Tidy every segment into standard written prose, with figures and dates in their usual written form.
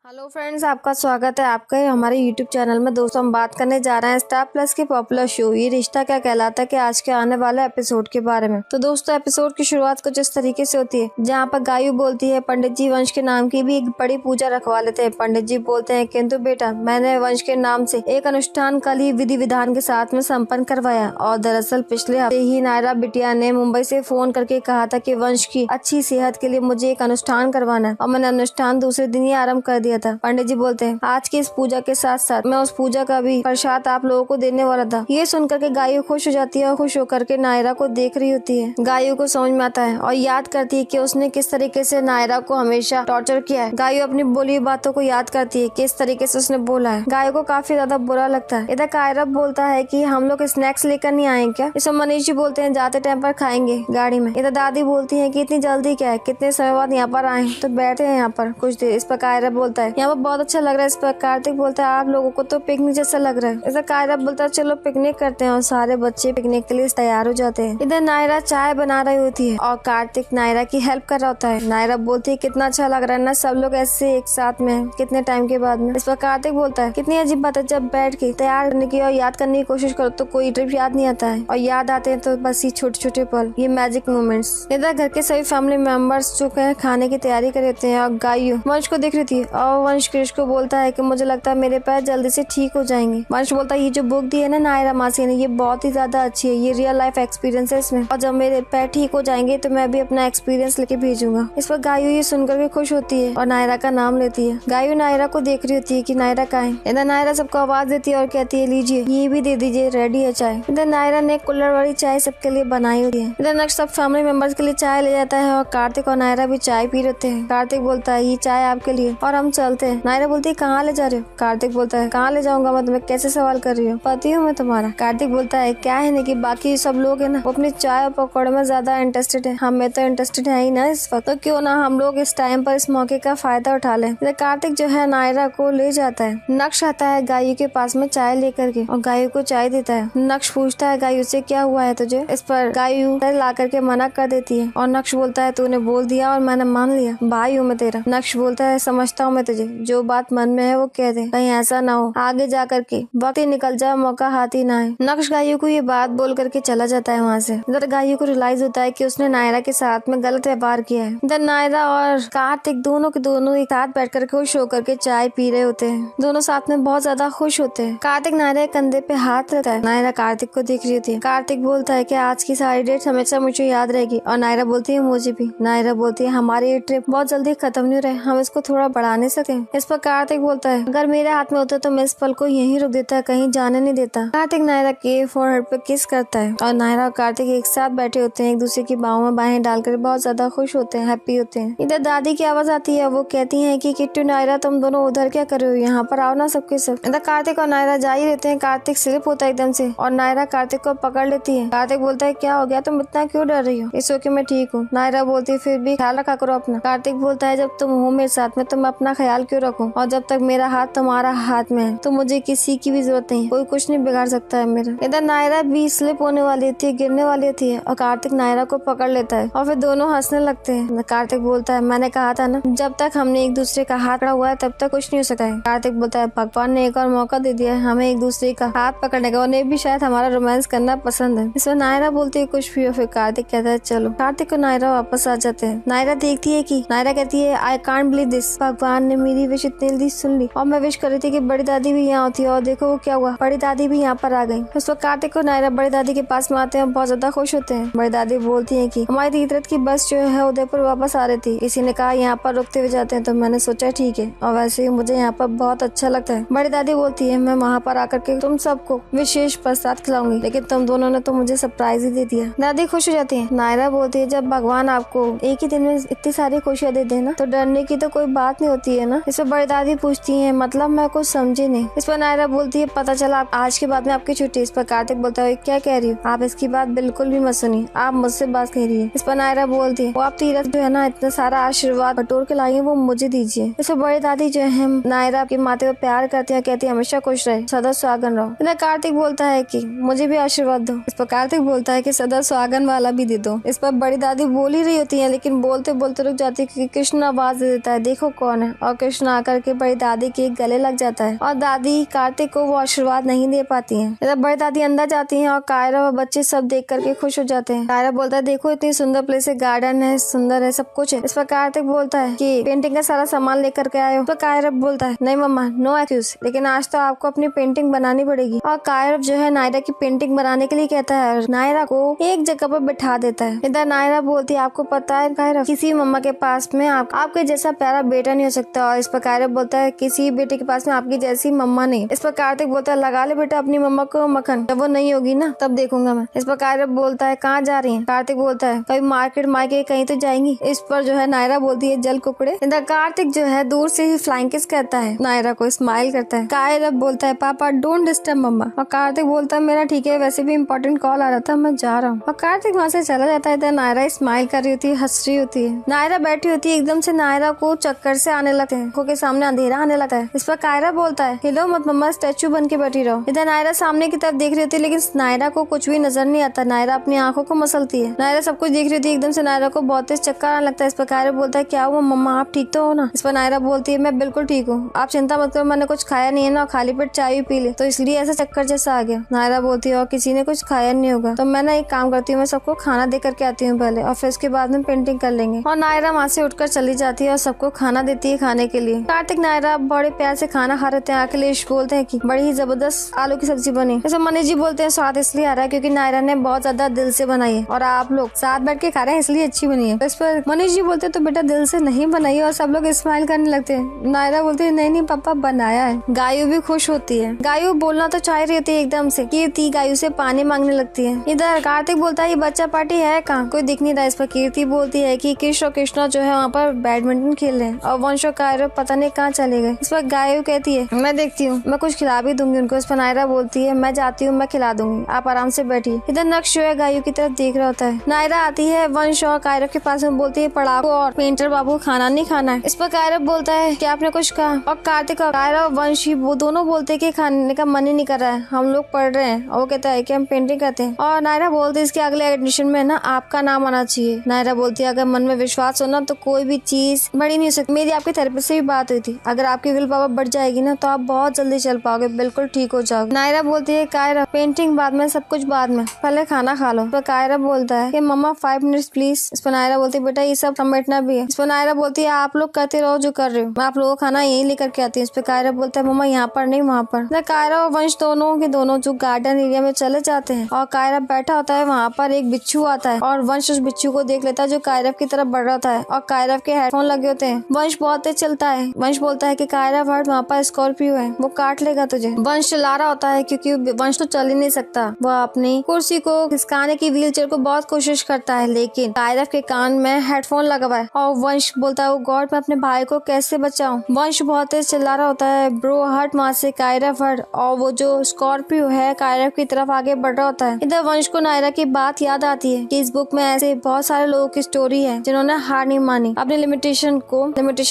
Hello friends, आपका स्वागत है आपका हमारे यूट्यूब चैनल में। दोस्तों, हम बात करने जा रहे हैं स्टार प्लस के पॉपुलर शो ये रिश्ता क्या कहलाता है के आज के आने वाले एपिसोड के बारे में। तो दोस्तों, एपिसोड की शुरुआत कुछ इस तरीके से होती है जहाँ पर गायू बोलती है पंडित जी वंश के नाम की भी एक बड़ी पूजा रखवा लेते हैं। पंडित जी बोलते हैं किंतु बेटा, मैंने वंश के नाम से एक अनुष्ठान कल ही विधि विधान के साथ में संपन्न करवाया और दरअसल पिछले हफ्ते ही नायरा बिटिया ने मुंबई से फोन करके कहा था कि वंश की अच्छी सेहत के लिए मुझे एक अनुष्ठान करवाना है और मैंने अनुष्ठान दूसरे दिन ही आरम्भ कर दिया था। पंडित जी बोलते हैं आज की इस पूजा के साथ साथ मैं उस पूजा का भी प्रसाद आप लोगों को देने वाला था। ये सुनकर के गायू खुश हो जाती है और खुश होकर के नायरा को देख रही होती है। गायू को समझ में आता है और याद करती है कि उसने किस तरीके से नायरा को हमेशा टॉर्चर किया है। गायू अपनी बोली बातों को याद करती है किस तरीके से उसने बोला है। गायू को काफी ज्यादा बुरा लगता है। इधर कायरव बोलता है कि हम लोग स्नैक्स लेकर नहीं आए क्या। इस मनीष जी बोलते हैं जाते टाइम पर खाएंगे गाड़ी में। इधर दादी बोलती है कि इतनी जल्दी क्या है, कितने समय बाद यहाँ पर आए, तो बैठे हैं यहाँ पर कुछ देर। इस पर कायरव बोलता है यहाँ पर बहुत अच्छा लग रहा है। इस पर कार्तिक बोलता है आप लोगों को तो पिकनिक जैसा लग रहा है। इधर कायरव बोलता है चलो पिकनिक करते हैं और सारे बच्चे पिकनिक के लिए तैयार हो जाते हैं। इधर नायरा चाय बना रही होती है और कार्तिक नायरा की हेल्प कर रहा होता है। नायरा बोलती है कितना अच्छा लग रहा है ना, सब लोग ऐसे एक साथ में कितने टाइम के बाद में। इस पर कार्तिक बोलता है कितनी अजीब बात है, जब बैठ के तैयार करने की और याद करने की कोशिश करो तो कोई ट्रिप याद नहीं आता है और याद आते हैं तो बस ये छोटे छोटे पल, ये मैजिक मोमेंट्स। इधर घर के सभी फैमिली मेंबर्स जो है खाने की तैयारी कर रहे हैं और गायू वंश को देख रही थी और वंश कृष्ण को बोलता है कि मुझे लगता है मेरे पैर जल्दी से ठीक हो जाएंगे। वंश बोलता है ये जो बुक दी है ना नायरा मासी ने, ये बहुत ही ज्यादा अच्छी है, ये रियल लाइफ एक्सपीरियंस है इसमें, और जब मेरे पैर ठीक हो जाएंगे तो मैं भी अपना एक्सपीरियंस लेके भेजूंगा। इस पर गायू ये सुनकर के खुश होती है और नायरा का नाम लेती है। गायू नायरा को देख रही होती है कि नायरा कहाँ है। इधर नायरा सबको आवाज देती है और कहती है लीजिए ये भी दे दीजिए, रेडी है चाय। इधर नायरा ने कुल्हड़ वाली चाय सबके लिए बनाई होती है। इधर नक्श सब फैमिली मेंबर्स के लिए चाय ले जाता है और कार्तिक और नायरा भी चाय पी रहे हैं। कार्तिक बोलता है ये चाय आपके लिए और हम चलते हैं। नायरा बोलती है कहाँ ले जा रहे हो। कार्तिक बोलता है कहाँ ले जाऊंगा मैं तुम्हें, कैसे सवाल कर रही हो, पति हूँ मैं तुम्हारा। कार्तिक बोलता है क्या है ना कि बाकी सब लोग है ना वो अपनी चाय और पकौड़े में ज्यादा इंटरेस्टेड है, हमें तो इंटरेस्टेड है ही ना इस वक्त, तो क्यों ना हम लोग इस टाइम पर इस मौके का फायदा उठा लें। कार्तिक जो है नायरा को ले जाता है। नक्श आता है गायू के पास में चाय लेकर के और गायू को चाय देता है। नक्श पूछता है गायू से क्या हुआ है तुझे। इस पर गायू ला करके मना कर देती है और नक्श बोलता है तूने बोल दिया और मैंने मान लिया, भाई हूँ मैं तेरा। नक्श बोलता है समझता हूँ मैं तुझे, जो बात मन में है वो कह दे, कहीं ऐसा ना हो आगे जाकर के वक्त ही निकल जाए, मौका हाथ ही ना आए। नक्श गायू को ये बात बोल करके चला जाता है वहाँ से। इधर गायू को रियलाइज होता है कि उसने नायरा के साथ में गलत व्यवहार किया है। इधर नायरा और कार्तिक दोनों के दोनों एक साथ बैठ कर खुश होकर के चाय पी रहे होते हैं। दोनों साथ में बहुत ज्यादा खुश होते हैं। कार्तिक नायरा के कंधे पे हाथ रखता है। नायरा कार्तिक को देख रही होती है। कार्तिक बोलता है कि आज की सारी डेट हमेशा मुझे याद रहेगी और नायरा बोलती है मुझे भी। नायरा बोलती है हमारी ये ट्रिप बहुत जल्दी खत्म नहीं रहे, हम इसको थोड़ा बढ़ा नहीं सके। इस पर कार्तिक बोलता है अगर मेरे हाथ में होता तो मैं इस पल को यहीं रोक देता, कहीं जाने नहीं देता। कार्तिक नायरा के फोरहेड पे किस करता है और नायरा और कार्तिक एक साथ बैठे होते हैं, एक दूसरे की बाहों में बाहें डालकर बहुत ज्यादा खुश होते हैं, हैप्पी होते हैं। इधर दादी की आवाज आती है, वो कहती है कि किट्टू नायरा तुम दोनों उधर क्या कर रहे हो, यहाँ पर आओ ना सबके सब। इधर कार्तिक और नायरा जा ही रहते हैं। कार्तिक स्लिप होता है एकदम से और नायरा कार्तिक को पकड़ लेती है। कार्तिक बोलता है क्या हो गया, तुम इतना क्यों डर रही हो। इस वक्त मैं ठीक हूँ। नायरा बोलती है फिर भी ख्याल रखा करो अपना। कार्तिक बोलता है जब तुम हो मेरे साथ में तो मैं अपना ख्याल क्यों रखूँ, और जब तक मेरा हाथ तुम्हारा हाथ में है तो मुझे किसी की भी जरूरत नहीं, कोई कुछ नहीं बिगाड़ सकता है मेरा। इधर नायरा भी स्लिप होने वाली होती है, गिरने वाली होती है और कार्तिक नायरा को पकड़ लेता है और फिर दोनों हंसने लगते हैं। कार्तिक बोलता है मैंने कहा था ना जब तक हमने एक दूसरे का हाथ पकड़ा हुआ है तब तक कुछ नहीं हो सकता है। कार्तिक बोलता है भगवान ने एक और मौका दे दिया है हमें एक दूसरे का हाथ पकड़ने का, उन्हें भी शायद हमारा रोमांस करना पसंद है। इसमें नायरा बोलती है कुछ भी हो, फिर कार्तिक कहता है चलो। कार्तिक और नायरा वापस आ जाते हैं। नायरा देखती है कि नायरा कहती है आई कांट बिलीव दिस, भगवान ने मेरी विश इतनी जल्दी सुन ली और मैं विश कर रही थी कि बड़ी दादी भी यहाँ होती है और देखो वो क्या हुआ, बड़ी दादी भी यहाँ पर आ गई। उस वक्त कार्तिक और नायरा बड़ी दादी के पास में आते हैं और बहुत ज्यादा खुश होते हैं। बड़ी दादी बोलती है कि हमारी तीर्थरथ की बस जो है उदयपुर वापस आ रही थी, किसी ने कहा यहाँ पर रुकते हुए जाते हैं तो मैंने सोचा ठीक है, और वैसे ही मुझे यहाँ पर बहुत अच्छा लगता है। बड़ी दादी बोलती है मैं वहाँ पर आकर के तुम सबको विशेष प्रसाद खिलाऊंगी, लेकिन तुम दोनों ने तो मुझे सरप्राइज ही दे दिया। दादी खुश हो जाती है। नायरा बोलती है जब भगवान आपको एक ही दिन में इतनी सारी खुशियाँ दे देना तो डरने की तो कोई बात नहीं होती है ना। इस पर बड़ी दादी पूछती है मतलब मैं कुछ समझी नहीं। इस पर नायरा बोलती है पता चला आज के बाद में आपकी छुट्टी। इस पर कार्तिक बोलता है क्या कह रही हो आप, इसकी बात बिल्कुल भी मत सुनिए, आप मुझसे बात कह रही है। इस पर नायरा बोलती है वो आप तीरथ जो है ना इतना सारा आशीर्वाद बटोर के लाई है वो मुझे दीजिए। इस पर बड़ी दादी जो है नायरा के माथे पर प्यार करती है, कहती है हमेशा खुश रहे, सदा सुहागन रहो। इधर कार्तिक बोलता है कि मुझे भी आशीर्वाद दो। इस पर कार्तिक बोलता है कि सदा सुहागन वाला भी दे दो। इस पर बड़ी दादी बोल ही रही होती है लेकिन बोलते बोलते रुक जाती है क्योंकि कृष्ण आवाज दे देता है देखो कौन है, और कृष्ण आकर के बड़ी दादी के गले लग जाता है और दादी कार्तिक को वो आशीर्वाद नहीं दे पाती है। इधर बड़ी दादी अंदर जाती है और कायरा और बच्चे सब देख करके खुश हो जाते हैं। कायरा बोलता है देखो इतनी सुंदर प्लेस है, गार्डन है, सुंदर है, सब कुछ है। इस पर कार्तिक बोलता है कि पेंटिंग का सारा सामान लेकर के आए हो। तो कायरा बोलता है नहीं मम्मा नो एक्सक्यूज, लेकिन आज तो आपको अपनी पेंटिंग बनानी पड़ेगी। और कायरा जो है नायरा की पेंटिंग बनाने के लिए कहता है और नायरा को एक जगह पर बिठा देता है। इधर नायरा बोलती है आपको पता है कायरा किसी मम्मा के पास में आपके जैसा प्यारा बेटा नहीं हो सकता। और इस पर कायरा बोलता है किसी बेटे के पास में आपकी जैसी मम्मा नहीं। इस पर कार्तिक बोलता है लगा ले बेटा अपनी मम्मा को मक्खन, जब वो नहीं होगी ना तब देखूंगा मैं। इस पर कायरा बोलता है कहाँ जा रही है। कार्तिक बोलता है कभी मार्केट मार्केट कहीं तो जाएंगी। इस पर जो है नायरा बोलती है जल कुकड़े। इधर कार्तिक जो है दूर से ही फ्लाइंग किस कहता है नायरा को, स्माइल करता है। कायरा बोलता है पापा डोंट डिस्टर्ब मम्मा। और कार्तिक बोलता है मेरा ठीक है, वैसे भी इम्पोर्टेंट कॉल आ रहा था, मैं जा रहा हूँ। और कार्तिक वहाँ से चला जाता है। इधर नायरा स्माइल कर रही होती है, हंस रही होती है। नायरा बैठी होती है, एकदम से नायरा को चक्कर से आने लगते हैं, आंखों के सामने अंधेरा आने लगता है। इस पर कायरा बोलता है हिलो मत मम्मा, स्टैचू बन के बैठी रहो। इधर नायरा सामने की तरफ देख रही होती है लेकिन नायरा को कुछ भी नजर नहीं आता। नायरा अपनी आंखों को मसलती है। नायरा सब कुछ देख रही होती है, एकदम से नायरा को बहुत तेज चक्कर आने लगता है। इस पर कायरा बोलता है क्या हुआ मम्मा, आप ठीक तो हो ना। इस पर नायरा बोलती है मैं बिल्कुल ठीक हूँ, आप चिंता मत करो, मैंने कुछ खाया नहीं है ना, खाली पेट चाय पी ली तो इसलिए ऐसा चक्कर जैसा आ गया। नायरा बोलती है और किसी ने कुछ खाया नहीं होगा तो मैं ना एक काम करती हूँ, मैं सबको खाना दे करके आती हूँ पहले और फिर उसके बाद में पेंटिंग कर लेंगे। और नायरा वहाँ से उठकर चली जाती है और सबको खाना देती है खाने के लिए। कार्तिक नायरा बड़े प्यार से खाना खा रहे थे। अखिलेश बोलते हैं कि बड़ी ही जबरदस्त आलू की सब्जी बनी। जैसे मनीष जी बोलते हैं स्वाद इसलिए आ रहा है क्योंकि नायरा ने बहुत ज्यादा दिल से बनाई है और आप लोग साथ बैठ के खा रहे हैं इसलिए अच्छी बनी है। इस पर मनीष जी बोलते हैं तो बेटा दिल से नहीं बनाई है और सब लोग स्माइल करने लगते हैं। नायरा बोलती है नहीं नहीं पापा बनाया है। गायू भी खुश होती है। गायू बोलना तो चाह रही होती है एकदम से, कीर्ति गायू से पानी मांगने लगती है। इधर कार्तिक बोलता है ये बच्चा पार्टी है कहाँ, कोई दिख नहीं रहा। इस पर कीर्ति बोलती है कि कृष्ण और कृष्णा जो है वहाँ पर बैडमिंटन खेल रहे हैं और वंश और कायरा पता नहीं कहाँ चले गए। इस पर गायू कहती है मैं देखती हूँ, मैं कुछ खिला भी दूंगी उनको। इस पर नायरा बोलती है मैं जाती हूँ, मैं खिला दूंगी, आप आराम से बैठिए। इधर नक्श जो है गायू की तरफ देख रहा होता है। नायरा आती है वंश और कायरा के पास में, बोलती है पढ़ाकू और पेंटर बाबू खाना नहीं खाना है। इस पर कायरा बोलता है कि आपने कुछ कहा और कार्तिक और कायरा और वंश वो दोनों बोलते हैं कि खाने का मन ही नहीं कर रहा है, हम लोग पढ़ रहे हैं। और वो कहता है कि हम पेंटिंग करते हैं। और नायरा बोलती है इसके अगले एडिशन में ना आपका नाम आना चाहिए। नायरा बोलती है अगर मन में विश्वास हो ना तो कोई भी चीज बड़ी नहीं हो सकती। मेरी आपकी थेरेपिस्ट से भी बात हुई थी, अगर आपकी विल पावर बढ़ जाएगी ना तो आप बहुत जल्दी चल पाओगे, बिल्कुल ठीक हो जाओगे। नायरा बोलती है कायरा पेंटिंग बाद में, सब कुछ बाद में, पहले खाना खा लो। तो कायरा बोलता है कि मम्मा 5 मिनट्स प्लीज। इस पर नायरा बोलती है बेटा ये सब समेटना भी है। इस पर नायरा बोलती है आप लोग करते रहो जो कर रहे हो, मैं आप लोगों को खाना यही लेकर के आती हूँ। इस पर कायरा बोलता है मम्मा यहाँ पर नहीं वहाँ पर। कायरा और वंश दोनों के दोनों जो गार्डन एरिया में चले जाते हैं और कायरा बैठा होता है, वहाँ पर एक बिच्छू आता है और वंश उस बिच्छू को देख लेता है जो कायरा की तरफ बढ़ रहा होता है और कायरा के हेडफोन लगे होते हैं। वंश बहुत तेज चलता है। वंश बोलता है कि कायरा वर्ड वहाँ पर स्कॉर्पियो है, वो काट लेगा तुझे। वंश चला रहा होता है क्योंकि वंश तो चल ही नहीं सकता। वह अपनी कुर्सी को खिसकाने की व्हीलचेयर को बहुत कोशिश करता है लेकिन कायरा के कान में हेडफोन लगा हुआ है और वंश बोलता है गॉड मैं अपने भाई को कैसे बचाऊं। वंश बहुत तेज चिल्ला रहा होता है ब्रो हट वहाँ से कायरा फट, और वो जो स्कॉर्पियो है कायरा की तरफ आगे बढ़ रहा होता है। इधर वंश को नायरा की बात याद आती है कि इस बुक में ऐसे बहुत सारे लोगों की स्टोरी है जिन्होंने हार नहीं मानी, अपनी लिमिटेशन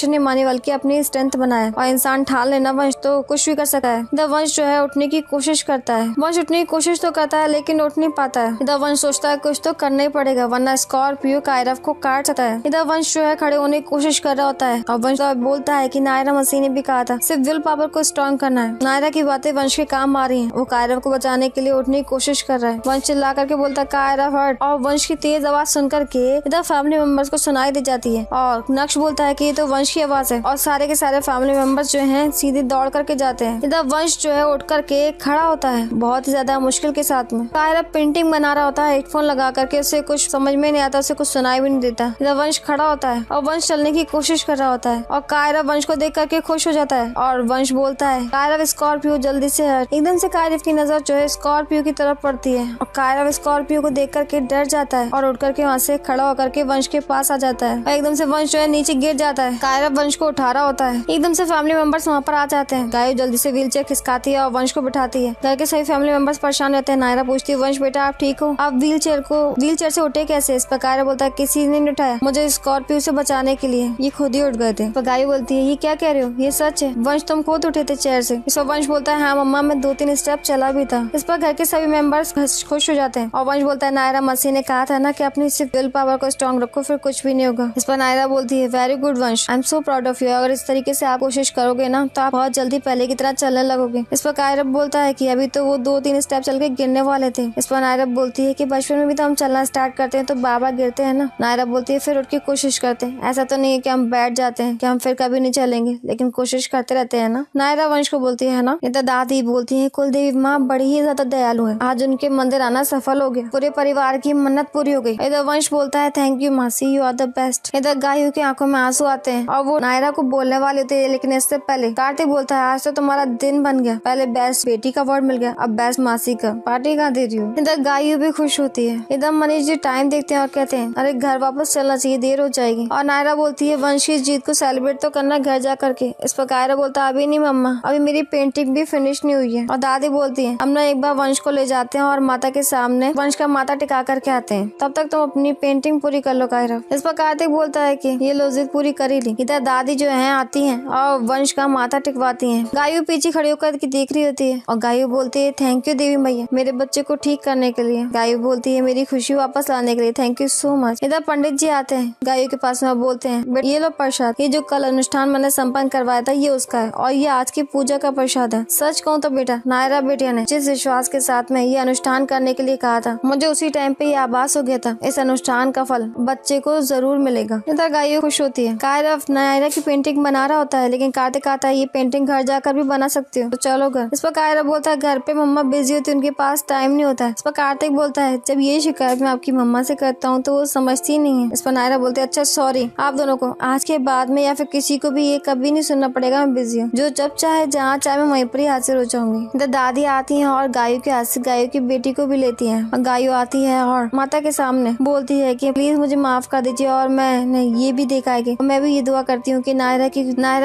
नहीं मानी बल्कि अपनी स्ट्रेंथ बनाया और इंसान ठान लेना वंश तो कुछ भी कर सकता है। इधर वंश जो है उठने की कोशिश करता है। वंश उठने की कोशिश तो करता है लेकिन उठ नहीं पाता है। इधर वंश सोचता है कुछ तो करना ही पड़ेगा वरना स्कॉर्पियो कायरा को काट सकता है। इधर वंश जो है खड़े होने की कोशिश कर रहा होता है और वंश बोलता है कि नायरा मसीह ने भी कहा था सिर्फ विल पावर को स्ट्रॉन्ग करना है। नायरा की बातें वंश के काम आ रही है। वो कायरा को बचाने के लिए उठने की कोशिश कर रहा है। वंश चिल्ला करके बोलता है कायरा हट, और वंश की तेज आवाज सुन करके इधर फैमिली मेंबर्स को सुनाई दे जाती है और नक्श बोलता है कि ये तो वंश की आवाज है और सारे के सारे फैमिली मेंबर्स जो हैं सीधे दौड़ करके जाते हैं। इधर वंश जो है उठ करके खड़ा होता है बहुत ही ज्यादा मुश्किल के साथ में। कायरा पेंटिंग बना रहा होता है हेडफोन लगा करके, उसे कुछ समझ में नहीं आता, उसे कुछ सुनाई भी नहीं देता। इधर वंश खड़ा होता है और वंश चलने की कोशिश कर रहा होता है और कायरा वंश को देख करके खुश हो जाता है और वंश बोलता है कायरा स्कॉर्पियो जल्दी से हट। एकदम से कायरा की नजर जो है स्कॉर्पियो की तरफ पड़ती है और कायरा स्कॉर्पियो को देख करके डर जाता है और उठ करके वहाँ से खड़ा होकर के वंश के पास आ जाता है और एकदम से वंश जो है नीचे गिर जाता है। कायरा वंश को उठा रहा होता है। एकदम से फैमिली मेंबर्स वहाँ पर आ जाते हैं। गायु जल्दी से व्हील चेयर खिसकाती है और वंश को बिठाती है। घर के सभी फैमिली मेंबर्स परेशान रहते हैं। नायरा पूछती है, वंश बेटा आप ठीक हो? आप व्हील चेयर से उठे कैसे? इस पर कायरा बोलता है, किसी ने नहीं उठाया, मुझे स्कॉर्पियो से बचाने के लिए ये खुद ही उठ गए थे। पर गायु बोलती है, ये क्या कह रहे हो, ये सच है? वंश तुम खुद उठे थे चेयर से? इस पर वंश बोलता है, हाँ मम्मा मैं 2-3 स्टेप चला भी था। इस पर घर के सभी मेंबर्स खुश हो जाते हैं और वंश बोलता है, नायरा मसी ने कहा था ना कि अपनी सिर्फ विल पावर को स्ट्रॉन्ग रखो, फिर कुछ भी नहीं होगा। इस पर नायरा बोलती है, वेरी गुड वंश, I am so proud of you. अगर इस तरीके से आप कोशिश करोगे ना तो आप बहुत जल्दी पहले की तरह चलने लगोगे। इस पर कायरा बोलता है कि अभी तो वो 2-3 स्टेप चल के गिरने वाले थे। इस पर नायरा बोलती है कि बचपन में भी तो हम चलना स्टार्ट करते हैं तो बाबा गिरते हैं ना। नायरा बोलती है, फिर उठ के कोशिश करते हैं, ऐसा तो नहीं है कि हम बैठ जाते हैं कि हम फिर कभी नहीं चलेंगे, लेकिन कोशिश करते रहते हैं ना। नायरा वंश को बोलती है ना। इधर दादी बोलती है, कुलदेवी माँ बड़ी ही ज्यादा दयालु है, आज उनके मंदिर आना सफल हो गया, पूरे परिवार की मन्नत पूरी हो गई। इधर वंश बोलता है, थैंक यू मासी, यू आर द बेस्ट। इधर गायु की आंखों में आंसू आते हैं और वो नायरा को बोलने वाले थे, लेकिन इससे पहले कार्तिक बोलता है, आज तो तुम्हारा दिन बन गया, पहले बेस्ट बेटी का अवार्ड मिल गया, अब बेस्ट मासी का, पार्टी कहाँ दे रही हो? इधर गायु भी खुश होती है। इधर मनीष जी टाइम देखते हैं और कहते हैं, अरे घर वापस चलना चाहिए, देर हो जाएगी। और नायरा बोलती है, वंश की जीत को सेलिब्रेट तो करना घर जा करके। इस पर कायरा बोलता है, अभी नहीं मम्मा, अभी मेरी पेंटिंग भी फिनिश नहीं हुई है। और दादी बोलती है, हम ना एक बार वंश को ले जाते हैं और माता के सामने वंश का माथा टिका करके आते हैं, तब तक तुम अपनी पेंटिंग पूरी कर लो कायरा। इस पर कार्तिक बोलता है कि ये लो जिद पूरी कर ही ली। इधर दादी जो है आती है और वंश का माथा टिकवाती है। गायु पीछे खड़ी होकर देख रही होती है और गायु बोलती है, थैंक यू देवी मैया, मेरे बच्चे को ठीक करने के लिए। गायु बोलती है, मेरी खुशी वापस लाने के लिए, थैंक यू सो मच। इधर पंडित जी आते हैं गायु के पास में, बोलते हैं, ये लो प्रसाद, ये जो कल अनुष्ठान मैंने संपन्न करवाया था ये उसका है और ये आज की पूजा का प्रसाद है। सच कहूँ तो बेटा, नायरा बेटिया ने जिस विश्वास के साथ में ये अनुष्ठान करने के लिए कहा था, मुझे उसी टाइम पे ये आभास हो गया था, इस अनुष्ठान का फल बच्चे को जरूर मिलेगा। इधर गायु खुश होती है। कायरा नायरा की पेंटिंग बना रहा होता है, लेकिन कार्तिक आता है, ये पेंटिंग घर जाकर भी बना सकती हो, तो चलो घर। इस पर कायरा बोलता है, घर पे मम्मा बिजी होती है, उनके पास टाइम नहीं होता है। इस पर कार्तिक बोलता है, जब ये शिकायत मैं आपकी मम्मा से करता हूँ तो वो समझती नहीं है। इस पर नायरा बोलते हैं, अच्छा सॉरी, आप दोनों को आज के बाद में या फिर किसी को भी ये कभी नहीं सुनना पड़ेगा, मैं बिजी हूँ, जो जब चाहे जहाँ चाहे मैं वहीं पर ही हाजिर हो जाऊंगी। इधर दादी आती है और गायु के हाथ से गायु की बेटी को भी लेती है और गायु आती है और माता के सामने बोलती है कि प्लीज मुझे माफ कर दीजिए और मैंने ये भी देखा है कि मैं भी ये दुआ करती हूँ कि नायरा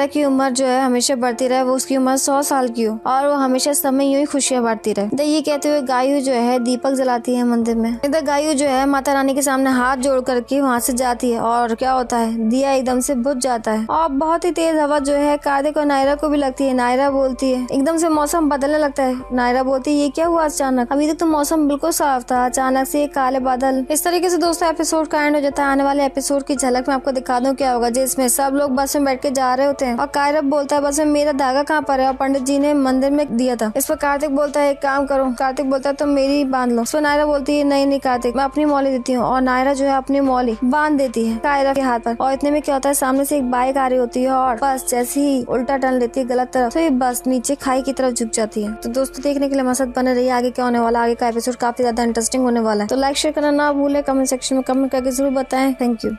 की उम्र जो है हमेशा बढ़ती रहे, वो उसकी उम्र 100 साल की हो और वो हमेशा समय यूं ही खुशियाँ बांटती रहे। इधर ये कहते हुए गायु जो है दीपक जलाती है मंदिर में। इधर गायु जो है माता रानी के सामने हाथ जोड़ करके वहाँ से जाती है और क्या होता है, दिया एकदम से बुझ जाता है और बहुत ही तेज हवा जो है कार्तिक और नायरा को भी लगती है। नायरा बोलती है, एकदम से मौसम बदलने लगता है। नायरा बोलती है, ये क्या हुआ अचानक, अभी तक तो मौसम बिल्कुल साफ था, अचानक से काले बादल। इस तरीके से दोस्तों एपिसोड का एंड हो जाता है। आने वाले एपिसोड की झलक मैं आपको दिखा दूं क्या होगा, जिसमें सब लोग बस में बैठ के जा रहे होते हैं और कायरा बोलता है, बस में मेरा धागा कहाँ पर है, और पंडित जी ने मंदिर में दिया था। इस पर कार्तिक बोलता है, एक काम करो। कार्तिक बोलता है, तुम मेरी बांध लो। इस पर नायरा बोलती है, नहीं कार्तिक, मैं अपनी मौली देती हूँ, और नायरा जो है अपनी मौली बांध देती है कायरा के हाथ पर। और इतने में क्या होता है, सामने से एक बाइक आ रही होती है और बस जैसे ही उल्टा टर्न लेती है गलत तरफ, तो ये बस नीचे खाई की तरफ झुक जाती है। तो दोस्तों देखने के लिए हमारे साथ बने रहिए, आगे क्या होने वाला, आगे का एपिसोड काफी ज्यादा इंटरेस्टिंग होने वाला है। तो लाइक शेयर करना ना भूले, कमेंट सेक्शन में कमेंट करके जरूर बताएं। Thank you.